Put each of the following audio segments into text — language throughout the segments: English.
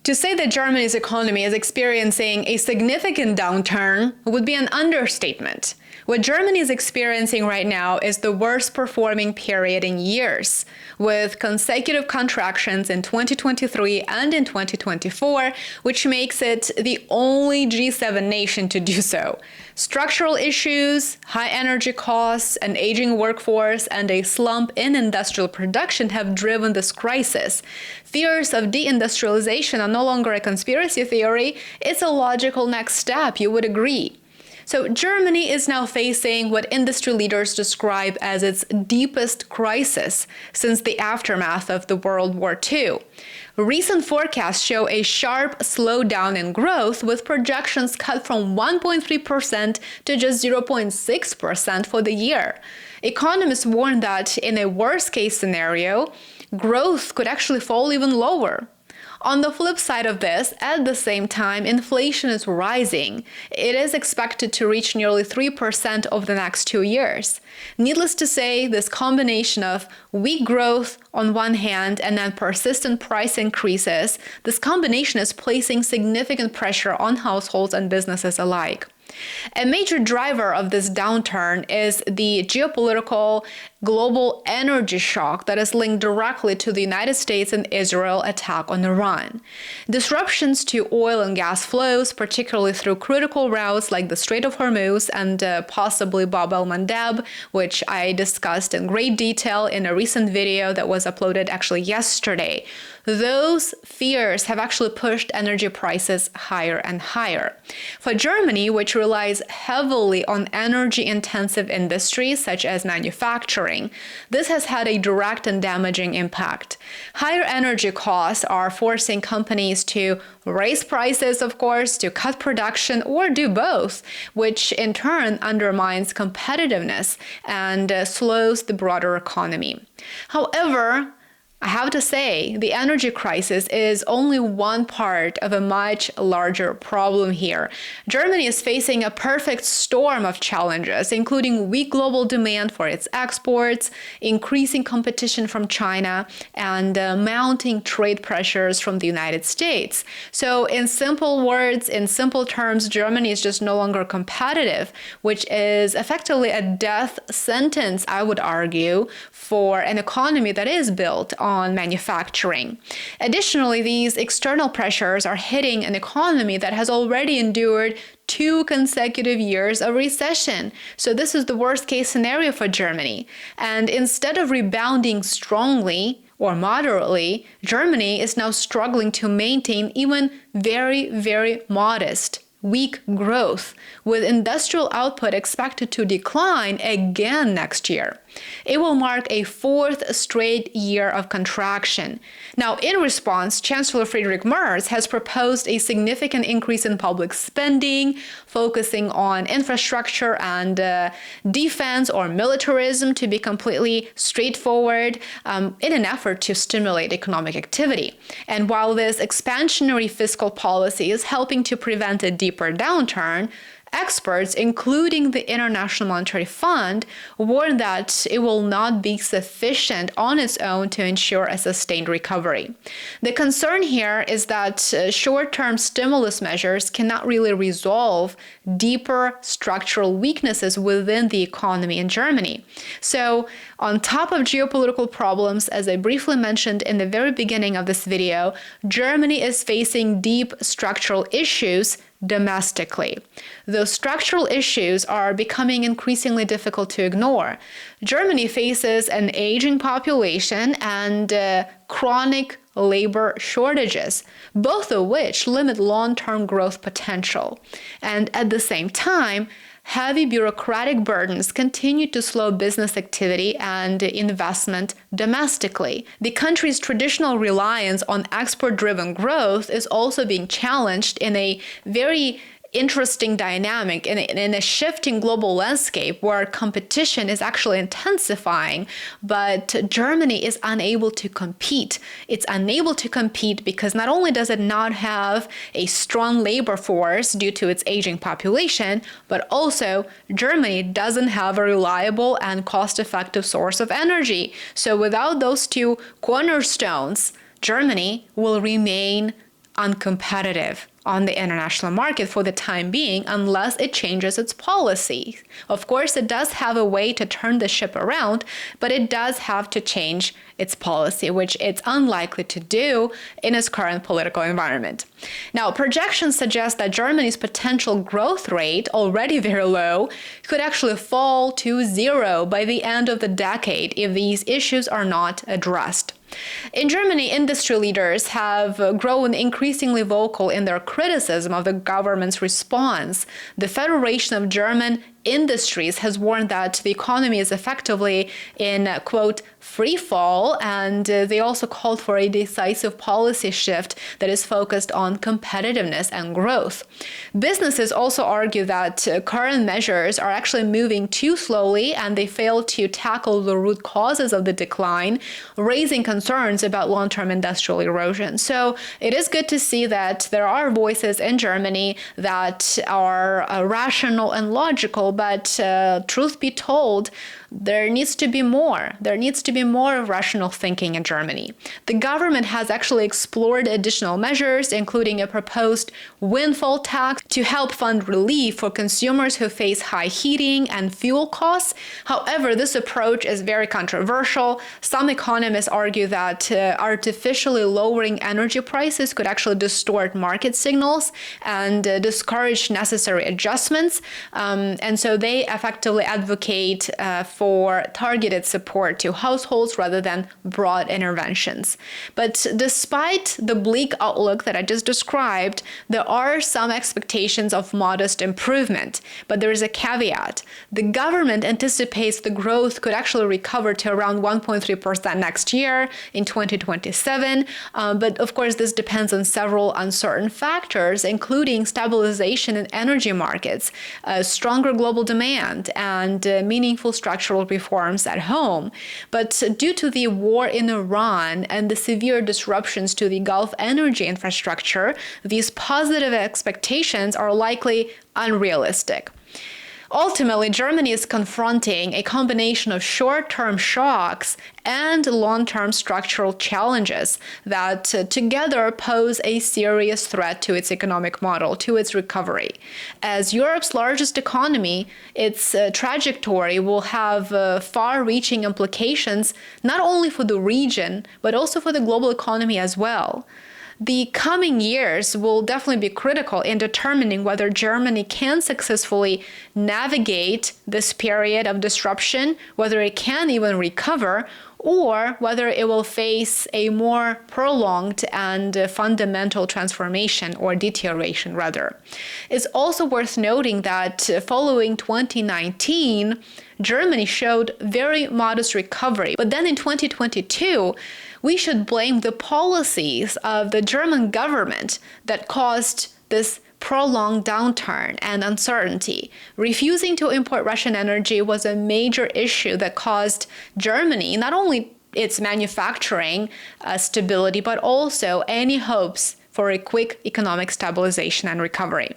To say that Germany's economy is experiencing a significant downturn would be an understatement. What Germany is experiencing right now is the worst performing period in years, with consecutive contractions in 2023 and in 2024, which makes it the only G7 nation to do so. Structural issues, high energy costs, an aging workforce, and a slump in industrial production have driven this crisis. Fears of deindustrialization are no longer a conspiracy theory, it's a logical next step, you would agree. So Germany is now facing what industry leaders describe as its deepest crisis since the aftermath of the World War II. Recent forecasts show a sharp slowdown in growth, with projections cut from 1.3% to just 0.6% for the year. Economists warn that in a worst-case scenario, growth could actually fall even lower. On the flip side of this, at the same time, inflation is rising. It is expected to reach nearly 3% over the next 2 years. Needless to say, this combination of weak growth on one hand and then persistent price increases, this combination is placing significant pressure on households and businesses alike. A major driver of this downturn is the geopolitical global energy shock that is linked directly to the United States and Israel attack on Iran. Disruptions to oil and gas flows, particularly through critical routes like the Strait of Hormuz and possibly Bab-el-Mandeb, which I discussed in great detail in a recent video that was uploaded actually yesterday. Those fears have actually pushed energy prices higher and higher. For Germany, which relies heavily on energy-intensive industries such as manufacturing, this has had a direct and damaging impact. Higher energy costs are forcing companies to raise prices, of course, to cut production, or do both, which in turn undermines competitiveness and slows the broader economy. However, I have to say, the energy crisis is only one part of a much larger problem here. Germany is facing a perfect storm of challenges, including weak global demand for its exports, increasing competition from China, and mounting trade pressures from the United States. So in simple words, in simple terms, Germany is just no longer competitive, which is effectively a death sentence, I would argue, for an economy that is built on manufacturing. Additionally, these external pressures are hitting an economy that has already endured 2 consecutive years of recession. So this is the worst case scenario for Germany. And instead of rebounding strongly or moderately, Germany is now struggling to maintain even very, very modest weak growth, with industrial output expected to decline again next year. It will mark a 4th straight year of contraction. Now, in response, Chancellor Friedrich Merz has proposed a significant increase in public spending, focusing on infrastructure and defense or militarism, to be completely straightforward, in an effort to stimulate economic activity. And while this expansionary fiscal policy is helping to prevent a deeper downturn, experts, including the International Monetary Fund, warn that it will not be sufficient on its own to ensure a sustained recovery. The concern here is that short-term stimulus measures cannot really resolve deeper structural weaknesses within the economy in Germany. So, on top of geopolitical problems, as I briefly mentioned in the very beginning of this video, Germany is facing deep structural issues domestically. Those structural issues are becoming increasingly difficult to ignore. Germany faces an aging population and chronic labor shortages, both of which limit long-term growth potential. And at the same time, heavy bureaucratic burdens continue to slow business activity and investment domestically. The country's traditional reliance on export-driven growth is also being challenged in a very interesting dynamic in a shifting global landscape where competition is actually intensifying, but Germany is unable to compete. It's unable to compete because not only does it not have a strong labor force due to its aging population, but also Germany doesn't have a reliable and cost-effective source of energy. So without those two cornerstones, Germany will remain uncompetitive on the international market for the time being unless it changes its policy. Of course, it does have a way to turn the ship around, but it does have to change its policy, which it's unlikely to do in its current political environment. Now, projections suggest that Germany's potential growth rate, already very low, could actually fall to zero by the end of the decade if these issues are not addressed. In Germany, industry leaders have grown increasingly vocal in their criticism of the government's response. The Federation of German Industries has warned that the economy is effectively in, quote, free fall, and they also called for a decisive policy shift that is focused on competitiveness and growth. Businesses also argue that current measures are actually moving too slowly and they fail to tackle the root causes of the decline, raising concerns about long-term industrial erosion. So it is good to see that there are voices in Germany that are rational and logical, but truth be told, there needs to be more. There needs to be more rational thinking in Germany. The government has actually explored additional measures, including a proposed windfall tax to help fund relief for consumers who face high heating and fuel costs. However, this approach is very controversial. Some economists argue that artificially lowering energy prices could actually distort market signals and discourage necessary adjustments. And so they effectively advocate for targeted support to households rather than broad interventions. But despite the bleak outlook that I just described, there are some expectations of modest improvement. But there is a caveat. The government anticipates the growth could actually recover to around 1.3% next year in 2027. But of course, this depends on several uncertain factors, including stabilization in energy markets, stronger global demand, and meaningful structural reforms at home. But due to the war in Iran and the severe disruptions to the Gulf energy infrastructure, these positive expectations are likely unrealistic. Ultimately, Germany is confronting a combination of short-term shocks and long-term structural challenges that together pose a serious threat to its economic model, to its recovery. As Europe's largest economy, its trajectory will have far-reaching implications not only for the region, but also for the global economy as well. The coming years will definitely be critical in determining whether Germany can successfully navigate this period of disruption, whether it can even recover, or whether it will face a more prolonged and fundamental transformation or deterioration, rather. It's also worth noting that following 2019, Germany showed very modest recovery. But then in 2022, we should blame the policies of the German government that caused this prolonged downturn and uncertainty. Refusing to import Russian energy was a major issue that caused Germany, not only its manufacturing stability, but also any hopes for a quick economic stabilization and recovery.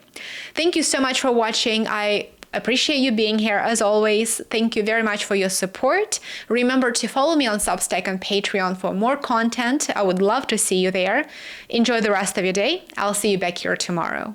Thank you so much for watching. I appreciate you being here as always. Thank you very much for your support. Remember to follow me on Substack and Patreon for more content. I would love to see you there. Enjoy the rest of your day. I'll see you back here tomorrow.